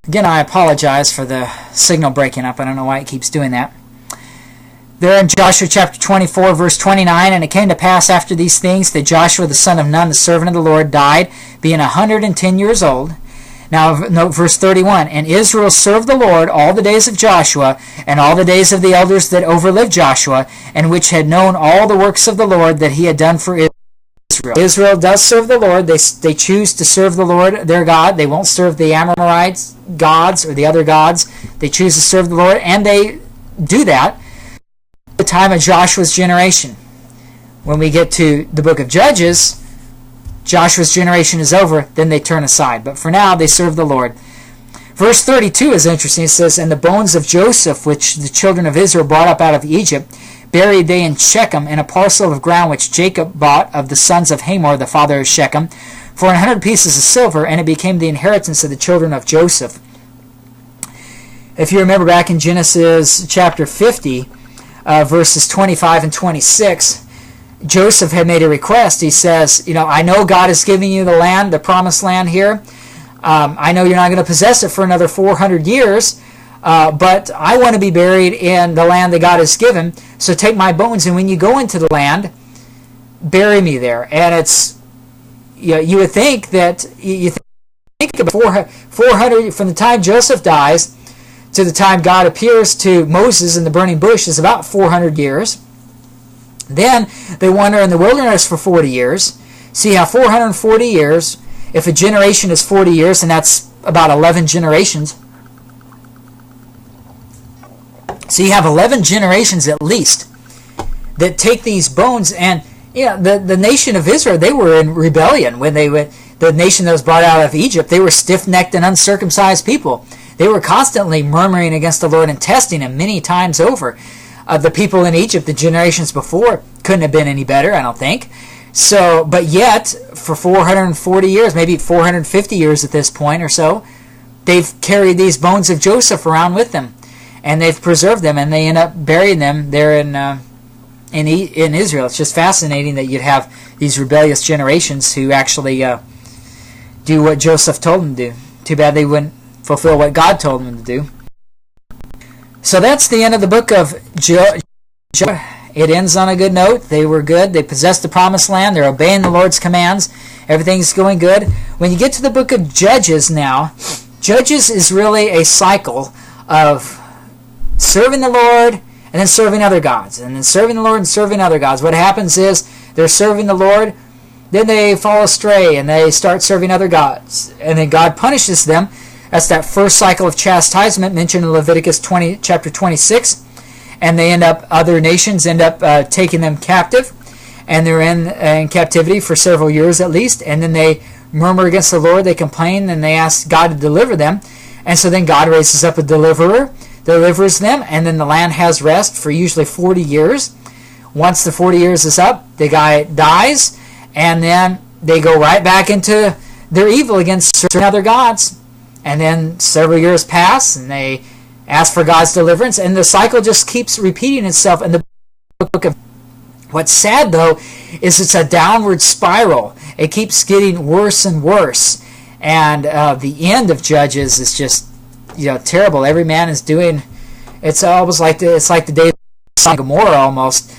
Again, I apologize for the signal breaking up. I don't know why it keeps doing that. There in Joshua chapter 24, verse 29, and it came to pass after these things that Joshua the son of Nun, the servant of the Lord, died, being 110 years old. Now, note verse 31, and Israel served the Lord all the days of Joshua, and all the days of the elders that overlived Joshua, and which had known all the works of the Lord that he had done for Israel. Israel does serve the Lord. They choose to serve the Lord, their God. They won't serve the Amorites gods or the other gods. They choose to serve the Lord, and they do that the time of Joshua's generation. When we get to the book of Judges, Joshua's generation is over, then they turn aside. But for now, they serve the Lord. Verse 32 is interesting. It says, and the bones of Joseph, which the children of Israel brought up out of Egypt, buried they in Shechem in a parcel of ground which Jacob bought of the sons of Hamor, the father of Shechem, for 100 pieces of silver, and it became the inheritance of the children of Joseph. If you remember back in Genesis chapter 50, verses 25 and 26, Joseph had made a request. He says, I know God is giving you the land, the promised land here. I know you're not going to possess it for another 400 years, but I want to be buried in the land that God has given. So take my bones, and when you go into the land, bury me there. And it's, you would think that, you think about 400, from the time Joseph dies to the time God appears to Moses in the burning bush is about 400 years. Then they wander in the wilderness for 40 years. So you have 440 years. If a generation is 40 years, and that's about 11 generations. So you have 11 generations at least that take these bones. And the nation of Israel, they were in rebellion when the nation that was brought out of Egypt. They were stiff-necked and uncircumcised people. They were constantly murmuring against the Lord and testing him many times over. The people in Egypt, the generations before, couldn't have been any better, I don't think. So, but yet, for 440 years, maybe 450 years at this point or so, they've carried these bones of Joseph around with them, and they've preserved them, and they end up burying them there in Israel. It's just fascinating that you'd have these rebellious generations who actually do what Joseph told them to do. Too bad they wouldn't fulfill what God told them to do. So that's the end of the book of Joshua. It ends on a good note. They were good. They possessed the promised land. They're obeying the Lord's commands. Everything's going good. When you get to the book of Judges now, Judges is really a cycle of serving the Lord and then serving other gods. And then serving the Lord and serving other gods. What happens is they're serving the Lord, then they fall astray and they start serving other gods. And then God punishes them. That's that first cycle of chastisement mentioned in Leviticus chapter 26. And other nations end up taking them captive. And they're in captivity for several years at least. And then they murmur against the Lord, they complain, and they ask God to deliver them. And so then God raises up a deliverer, delivers them, and then the land has rest for usually 40 years. Once the 40 years is up, the guy dies, and then they go right back into their evil against certain other gods. And then several years pass, and they ask for God's deliverance, and the cycle just keeps repeating itself in the book of. What's sad, though, is it's a downward spiral. It keeps getting worse and worse, and the end of Judges is just terrible. Every man is doing. It's almost like the day of Sodom and Gomorrah almost.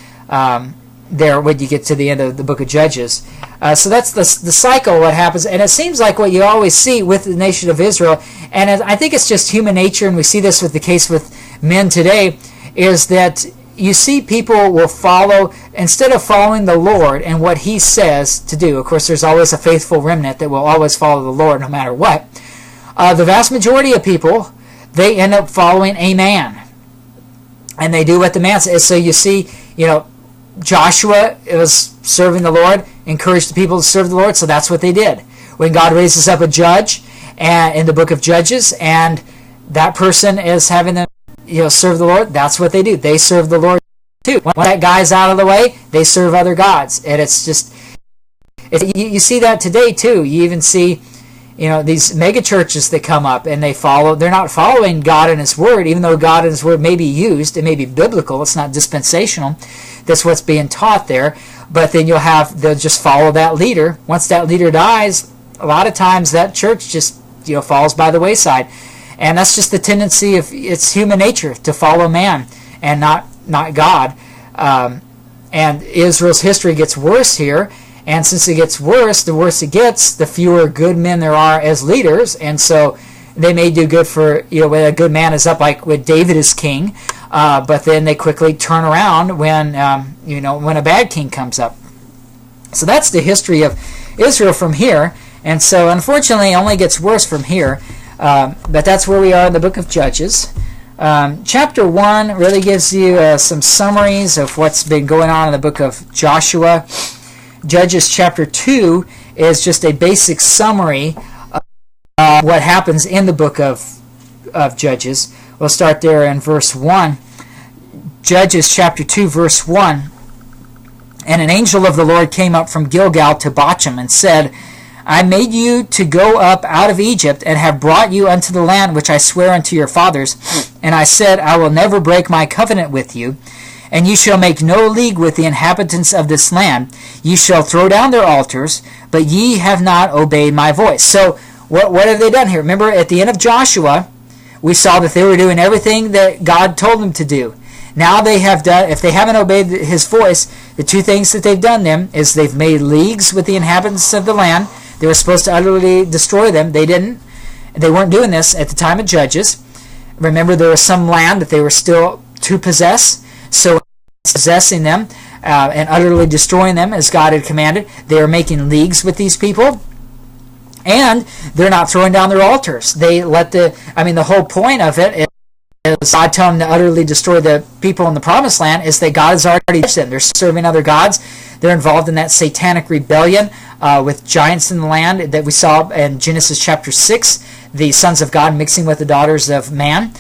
There when you get to the end of the book of Judges. So that's the cycle, what happens. And it seems like what you always see with the nation of Israel, and I think it's just human nature, and we see this with the case with men today, is that you see people will follow, instead of following the Lord and what he says to do. Of course, there's always a faithful remnant that will always follow the Lord no matter what. The vast majority of people, they end up following a man. And they do what the man says. So you see, Joshua was serving the Lord, encouraged the people to serve the Lord, so that's what they did. When God raises up a judge in the book of Judges, and that person is having them serve the Lord, that's what they do. They serve the Lord too. When that guy's out of the way, they serve other gods. And it's just, you see that today too. You even see these mega churches that come up and they're not following God and his word, even though God and his word may be used, it may be biblical, it's not dispensational. That's what's being taught there. But then they'll just follow that leader. Once that leader dies, a lot of times that church just falls by the wayside. And that's just the tendency of it's human nature to follow man and not God. And Israel's history gets worse here. And since it gets worse, the worse it gets, the fewer good men there are as leaders. And so they may do good for, when a good man is up, like with David as king. But then they quickly turn around when a bad king comes up. So that's the history of Israel from here. And so unfortunately it only gets worse from here. But that's where we are in the book of Judges. Chapter 1 really gives you some summaries of what's been going on in the book of Joshua. Judges chapter 2 is just a basic summary of what happens in the book of Judges. We'll start there in verse 1. Judges chapter 2 verse 1. And an angel of the Lord came up from Gilgal to Bochim and said, I made you to go up out of Egypt, and have brought you unto the land which I swear unto your fathers. And I said, I will never break my covenant with you, and you shall make no league with the inhabitants of this land. Ye shall throw down their altars, but ye have not obeyed my voice. So what have they done here? Remember, at the end of Joshua, we saw that they were doing everything that God told them to do. Now they have done, if they haven't obeyed his voice, the two things that they've done then is they've made leagues with the inhabitants of the land. They were supposed to utterly destroy them. They didn't. They weren't doing this at the time of Judges. Remember, there was some land that they were still to possess. So possessing them and utterly destroying them as God had commanded, they are making leagues with these people. And they're not throwing down their altars. They let the whole point of it is God telling them to utterly destroy the people in the promised land is that God has already judged them. They're serving other gods. They're involved in that satanic rebellion with giants in the land that we saw in Genesis chapter 6, the sons of God mixing with the daughters of man.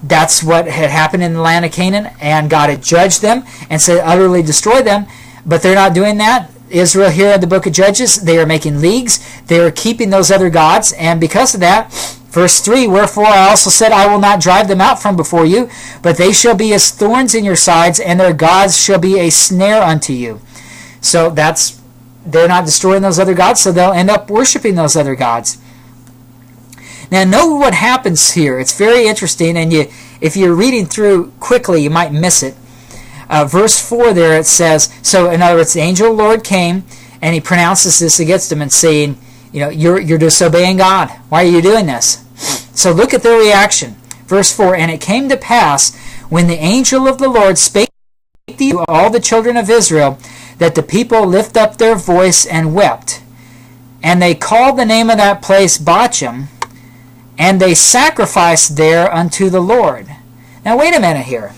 That's what had happened in the land of Canaan, and God had judged them and said utterly destroy them, but they're not doing that. Israel here in the book of Judges, they are making leagues. They are keeping those other gods, and because of that, verse 3, wherefore I also said, I will not drive them out from before you, but they shall be as thorns in your sides, and their gods shall be a snare unto you. So they're not destroying those other gods, so they'll end up worshiping those other gods. Now note what happens here. It's very interesting, and if you're reading through quickly, you might miss it. Verse 4 there, it says, so in other words, the angel of the Lord came, and he pronounces this against them and saying, you're disobeying God. Why are you doing this? So look at their reaction. Verse 4, and it came to pass, when the angel of the Lord spake to all the children of Israel, that the people lift up their voice and wept. And they called the name of that place Bochim, and they sacrificed there unto the Lord. Now wait a minute here.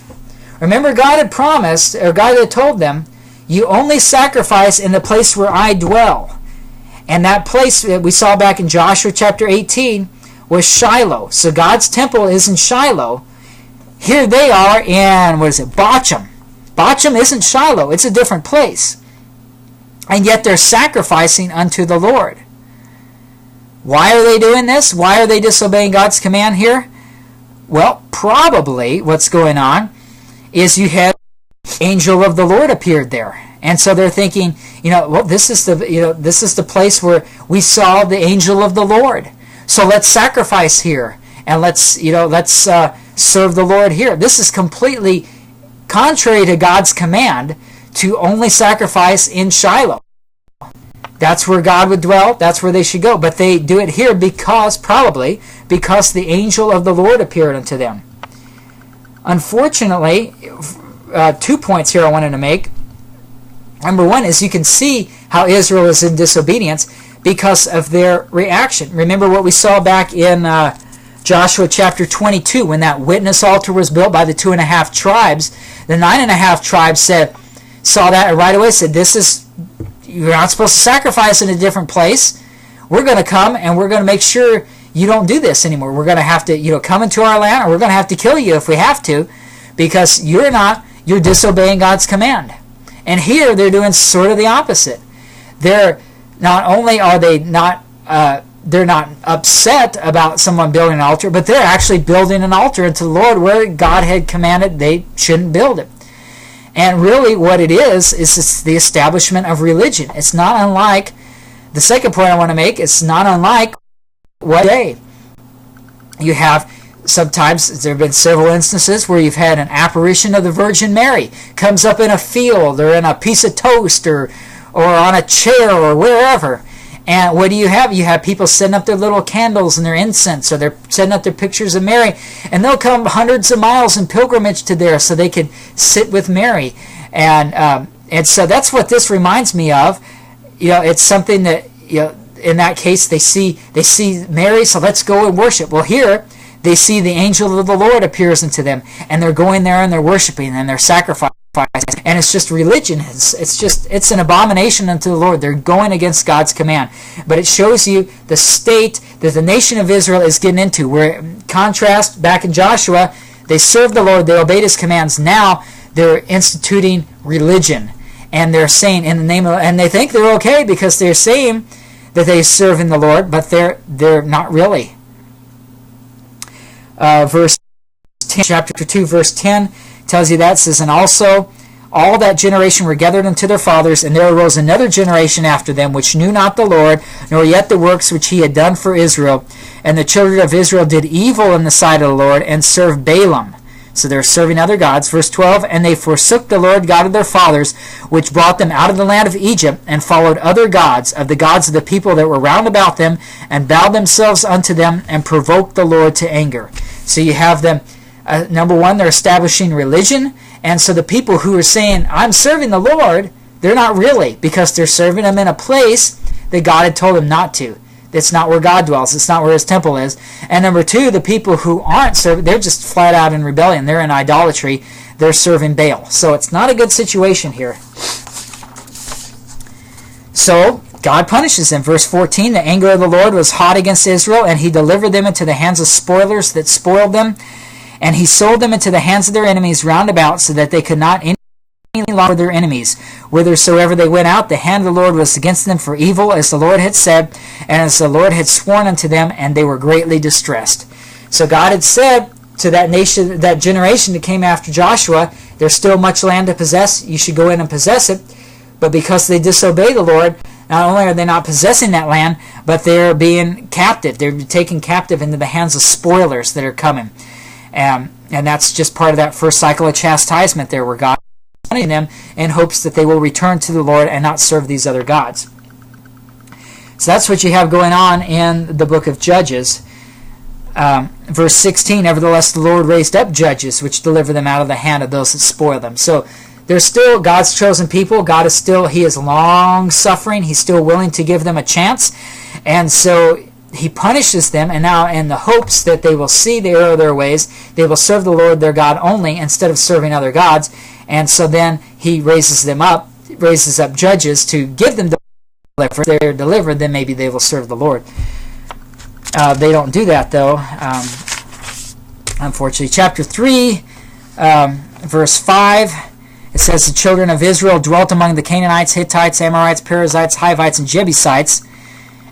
Remember, God had promised, or God had told them, you only sacrifice in the place where I dwell. And that place that we saw back in Joshua chapter 18 was Shiloh. So God's temple is in Shiloh. Here they are in, Bochim. Bochim isn't Shiloh. It's a different place. And yet they're sacrificing unto the Lord. Why are they doing this? Why are they disobeying God's command here? Well, probably what's going on is you had the angel of the Lord appeared there. And so they're thinking, this is the place where we saw the angel of the Lord. So let's sacrifice here, and let's serve the Lord here. This is completely contrary to God's command to only sacrifice in Shiloh. That's where God would dwell. That's where they should go. But they do it here probably because the angel of the Lord appeared unto them. Unfortunately, 2 points here I wanted to make. Number one is you can see how Israel is in disobedience because of their reaction. Remember what we saw back in Joshua chapter 22 when that witness altar was built by the 2.5 tribes. The 9.5 tribes saw that and right away said, you're not supposed to sacrifice in a different place. We're going to come and we're going to make sure you don't do this anymore. We're going to have to come into our land, or we're going to have to kill you if we have to, because you're disobeying God's command. And here they're doing sort of the opposite. They're not only are they not they're not upset about someone building an altar, but they're actually building an altar unto the Lord where God had commanded they shouldn't build it. And really what it is it's the establishment of religion. It's not unlike, the second point I want to make, it's not unlike what day. You have sometimes, there have been several instances where you've had an apparition of the Virgin Mary comes up in a field or in a piece of toast or on a chair or wherever. And what do you have? You have people setting up their little candles and their incense, or they're setting up their pictures of Mary, and they'll come hundreds of miles in pilgrimage to there so they could sit with Mary. And so that's what this reminds me of. It's something that, in that case they see Mary, so let's go and worship. Well, here they see the angel of the Lord appears unto them, and they're going there and they're worshiping and they're sacrificing. And it's just religion. It's an abomination unto the Lord. They're going against God's command. But it shows you the state that the nation of Israel is getting into. Where, in contrast, back in Joshua, they served the Lord, they obeyed His commands. Now they're instituting religion, and they're saying in the name of, and they think they're okay because they're saying that they serve in the Lord, but they're not really. Verse 10, chapter 2, verse 10. Tells you that, says, and also all that generation were gathered unto their fathers, and there arose another generation after them, which knew not the Lord, nor yet the works which He had done for Israel. And the children of Israel did evil in the sight of the Lord, and served Balaam. So they're serving other gods. Verse 12, and they forsook the Lord God of their fathers, which brought them out of the land of Egypt, and followed other gods, of the people that were round about them, and bowed themselves unto them, and provoked the Lord to anger. So you have them. Number one, they're establishing religion, and so the people who are saying, I'm serving the Lord, they're not really, because they're serving Him in a place that God had told them not to. It's not where God dwells. It's not where His temple is. And number two, the people who aren't serving, they're just flat out in rebellion. They're in idolatry. They're serving Baal. So it's not a good situation here. So God punishes them. Verse 14, the anger of the Lord was hot against Israel, and He delivered them into the hands of spoilers that spoiled them. And He sold them into the hands of their enemies round about, so that they could not any longer their enemies. Whithersoever they went out, the hand of the Lord was against them for evil, as the Lord had said, and as the Lord had sworn unto them, and they were greatly distressed. So God had said to that nation, that generation that came after Joshua, there's still much land to possess, you should go in and possess it. But because they disobey the Lord, not only are they not possessing that land, but they're being captive. They're taken captive into the hands of spoilers that are coming. And that's just part of that first cycle of chastisement there, where God is punishing them in hopes that they will return to the Lord and not serve these other gods. So that's what you have going on in the book of Judges. Verse 16, nevertheless the Lord raised up judges, which deliver them out of the hand of those that spoil them. So they're still God's chosen people. God is still, He is long-suffering. He's still willing to give them a chance. And so He punishes them, and now in the hopes that they will see the error of their ways, they will serve the Lord their God only instead of serving other gods. And so then He raises up judges to give them deliverance. If they're delivered, then maybe they will serve the Lord. They don't do that, though, unfortunately. Chapter 3, verse 5, it says, the children of Israel dwelt among the Canaanites, Hittites, Amorites, Perizzites, Hivites, and Jebusites.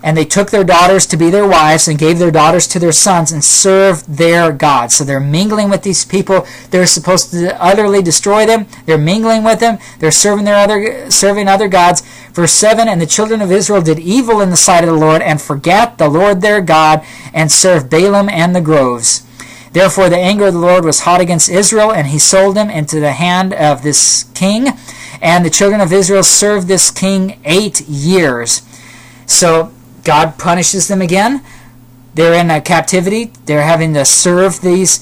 And they took their daughters to be their wives, and gave their daughters to their sons, and served their gods. So they're mingling with these people. They're supposed to utterly destroy them. They're mingling with them. They're serving other gods. Verse 7, and the children of Israel did evil in the sight of the Lord, and forgat the Lord their God, and served Balaam and the groves. Therefore the anger of the Lord was hot against Israel, and He sold them into the hand of this king. And the children of Israel served this king 8 years. So God punishes them again. They're in a captivity. They're having to serve this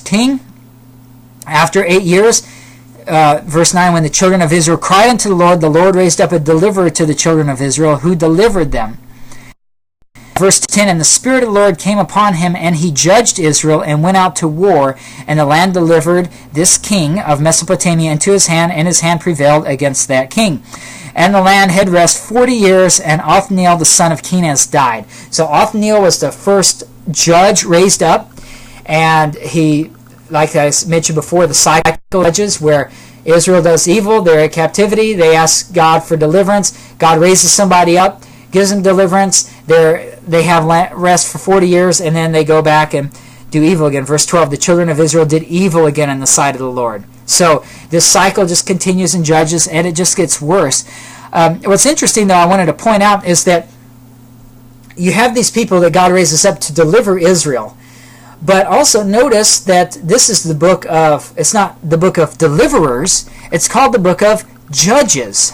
king. After 8 years, verse 9, when the children of Israel cried unto the Lord raised up a deliverer to the children of Israel, who delivered them. Verse 10, and the Spirit of the Lord came upon him, and he judged Israel, and went out to war, and the land delivered this king of Mesopotamia into his hand, and his hand prevailed against that king. And the land had rest 40 years, and Othniel the son of Kenaz died. So Othniel was the first judge raised up, and he, like I mentioned before, the cycle judges where Israel does evil, they're in captivity, they ask God for deliverance, God raises somebody up, gives them deliverance, they have rest for 40 years, and then they go back and do evil again. Verse 12, the children of Israel did evil again in the sight of the Lord. So this cycle just continues in Judges, and it just gets worse. What's interesting, though, I wanted to point out is that you have these people that God raises up to deliver Israel. But also notice that this is the book of, it's not the book of deliverers, it's called the book of judges.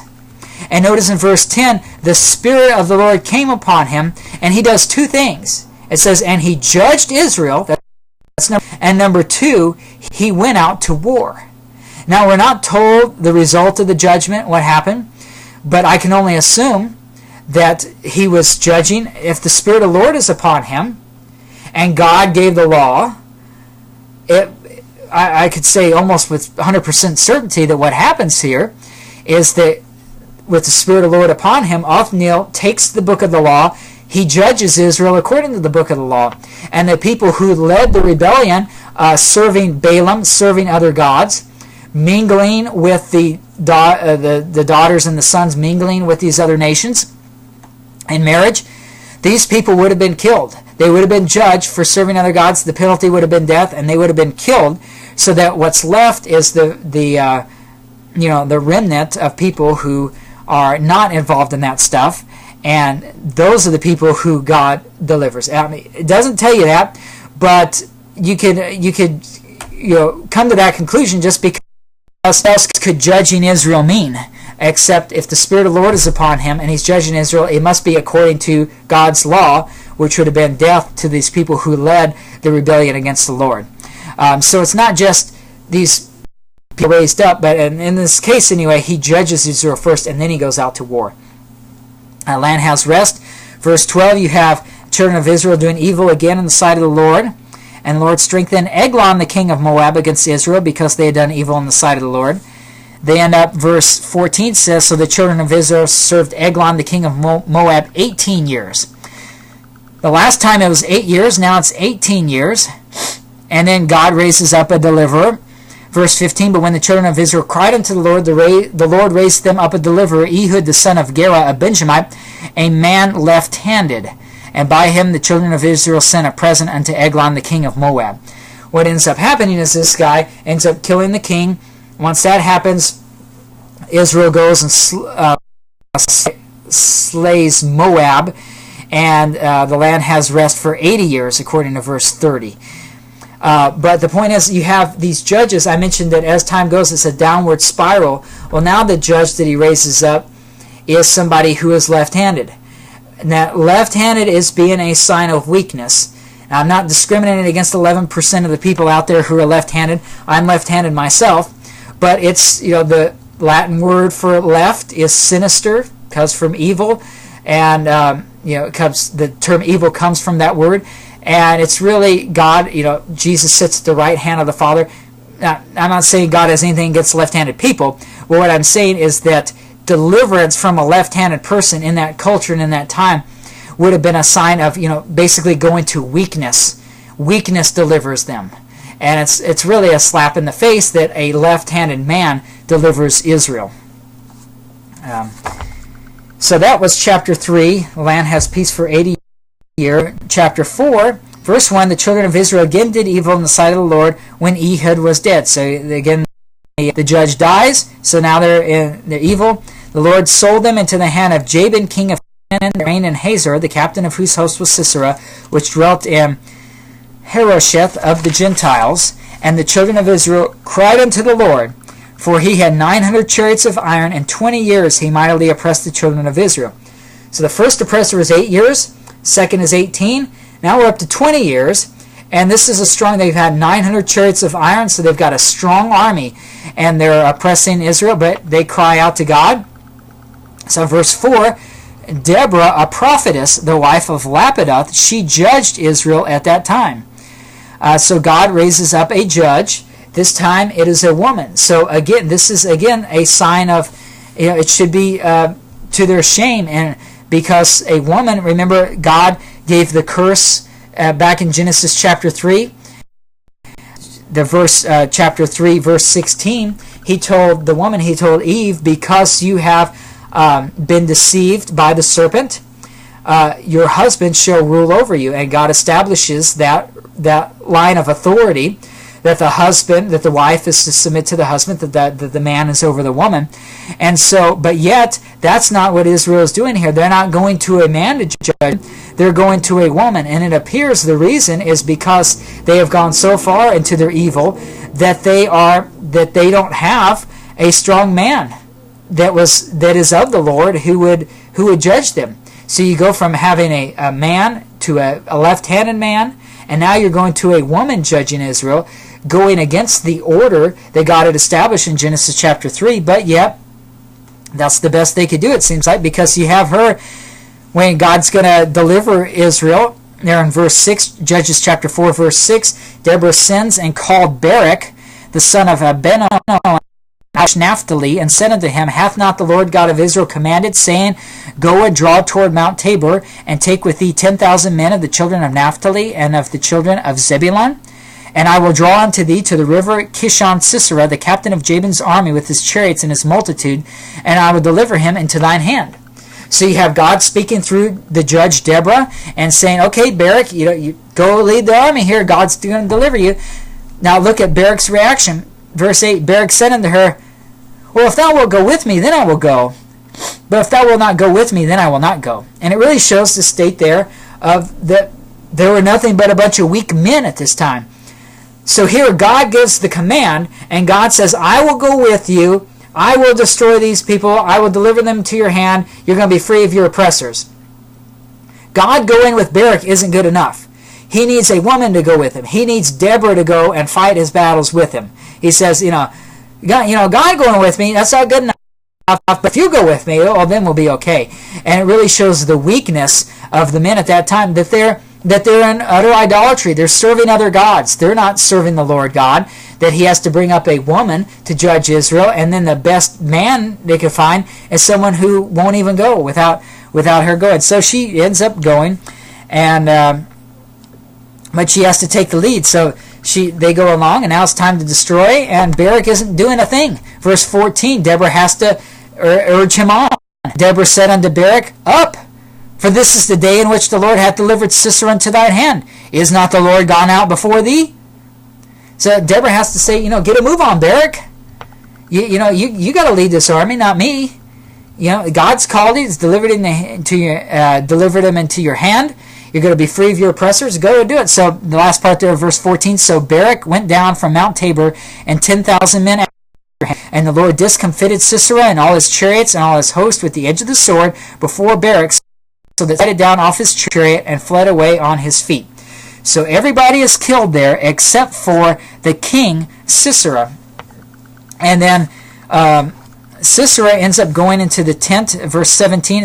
And notice in verse 10, the Spirit of the Lord came upon him, and he does two things. It says, and he judged Israel, and number 2, he went out to war. Now, we're not told the result of the judgment, what happened, but I can only assume that he was judging. If the Spirit of the Lord is upon him, and God gave the law, I could say almost with 100% certainty that what happens here is that with the Spirit of the Lord upon him, Othniel takes the book of the law, he judges Israel according to the book of the law. And the people who led the rebellion, serving Balaam, serving other gods, mingling with the daughters and the sons, mingling with these other nations in marriage, these people would have been killed. They would have been judged for serving other gods. The penalty would have been death, and they would have been killed. So that what's left is the remnant of people who are not involved in that stuff, and those are the people who God delivers. I mean, it doesn't tell you that, but you could come to that conclusion just because what else could judging Israel mean? Except if the Spirit of the Lord is upon him and he's judging Israel, it must be according to God's law, which would have been death to these people who led the rebellion against the Lord. So it's not just these people raised up, but in this case anyway, he judges Israel first and then he goes out to war. Land has rest. Verse 12, you have children of Israel doing evil again in the sight of the Lord. And the Lord strengthened Eglon, the king of Moab, against Israel because they had done evil in the sight of the Lord. They end up, verse 14 says, so the children of Israel served Eglon, the king of Moab, 18 years. The last time it was 8 years, now it's 18 years. And then God raises up a deliverer. Verse 15, but when the children of Israel cried unto the Lord raised them up a deliverer, Ehud the son of Gera, a Benjamite, a man left-handed. And by him the children of Israel sent a present unto Eglon, the king of Moab. What ends up happening is this guy ends up killing the king. Once that happens, Israel goes and slays Moab, and the land has rest for 80 years, according to verse 30. But the point is, you have these judges. I mentioned that as time goes, it's a downward spiral. Well, now the judge that he raises up is somebody who is left-handed. And that left-handed is being a sign of weakness. Now, I'm not discriminating against 11% of the people out there who are left-handed. I'm left-handed myself. But it's, the Latin word for left is sinister, comes from evil. And, the term evil comes from that word. And it's really God, Jesus sits at the right hand of the Father. Now, I'm not saying God has anything against left-handed people. But what I'm saying is that deliverance from a left-handed person in that culture and in that time would have been a sign of, basically going to weakness. Weakness delivers them. And it's really a slap in the face that a left-handed man delivers Israel. So that was chapter 3. The land has peace for 80 years. Chapter 4, verse 1, the children of Israel again did evil in the sight of the Lord when Ehud was dead. So again, the judge dies, so now they're evil. The Lord sold them into the hand of Jabin, king of Canaan, reigned in Hazor, the captain of whose host was Sisera, which dwelt in Harosheth of the Gentiles. And the children of Israel cried unto the Lord, for he had 900 chariots of iron, and 20 years he mightily oppressed the children of Israel. So the first oppressor is 8 years, second is 18, now we're up to 20 years. And this is they've had 900 chariots of iron, so they've got a strong army, and they're oppressing Israel, but they cry out to God. So verse 4, Deborah, a prophetess, the wife of Lapidoth, she judged Israel at that time. So God raises up a judge. This time it is a woman. So again, this is again a sign of, it should be to their shame, and because a woman, remember, God gave the curse back in Genesis chapter 3, chapter 3, verse 16, he told Eve, because you have been deceived by the serpent, your husband shall rule over you. And God establishes that line of authority that the wife is to submit to the husband, that the man is over the woman. And so, but yet, that's not what Israel is doing here. They're not going to a man to judge, they're going to a woman. And it appears the reason is because they have gone so far into their evil that they don't have a strong man that is of the Lord who would judge them. So you go from having a man to a left-handed man, and now you're going to a woman judging Israel, going against the order that God had established in Genesis chapter 3. But yet, that's the best they could do, it seems like, because you have her, when God's going to deliver Israel, there in verse 6, Judges chapter 4, verse 6, Deborah sends and called Barak, the son of Abinoam, Naphtali, and said unto him, Hath not the Lord God of Israel commanded, saying, Go and draw toward Mount Tabor, and take with thee 10,000 men of the children of Naphtali and of the children of Zebulun? And I will draw unto thee to the river Kishon Sisera, the captain of Jabin's army, with his chariots and his multitude, and I will deliver him into thine hand. So you have God speaking through the judge Deborah and saying, okay, Barak, you go lead the army here. God's going to deliver you. Now look at Barak's reaction. Verse 8, Barak said unto her, Well, if thou wilt go with me, then I will go. But if thou wilt not go with me, then I will not go. And it really shows the state there of that there were nothing but a bunch of weak men at this time. So here God gives the command, and God says, I will go with you. I will destroy these people. I will deliver them to your hand. You're going to be free of your oppressors. God going with Barak isn't good enough. He needs a woman to go with him. He needs Deborah to go and fight his battles with him. He says, God going with me, that's not good enough. But if you go with me, then we'll be okay. And it really shows the weakness of the men at that time, that they're in utter idolatry. They're serving other gods. They're not serving the Lord God, that he has to bring up a woman to judge Israel, and then the best man they could find is someone who won't even go without her going. So she ends up going, and but she has to take the lead. So they go along, and now it's time to destroy, and Barak isn't doing a thing. Verse 14, Deborah has to urge him on. Deborah said unto Barak, Up! For this is the day in which the Lord hath delivered Sisera into thine hand. Is not the Lord gone out before thee? So Deborah has to say, get a move on, Barak. You got to lead this army, not me. God's called you. He's delivered him into your hand. You're going to be free of your oppressors. Go and do it. So the last part there of verse 14. So Barak went down from Mount Tabor, and 10,000 men after him. And the Lord discomfited Sisera and all his chariots and all his host with the edge of the sword before Barak, so that he lighted down off his chariot and fled away on his feet. So everybody is killed there except for the king Sisera. And then Sisera ends up going into the tent, verse 17.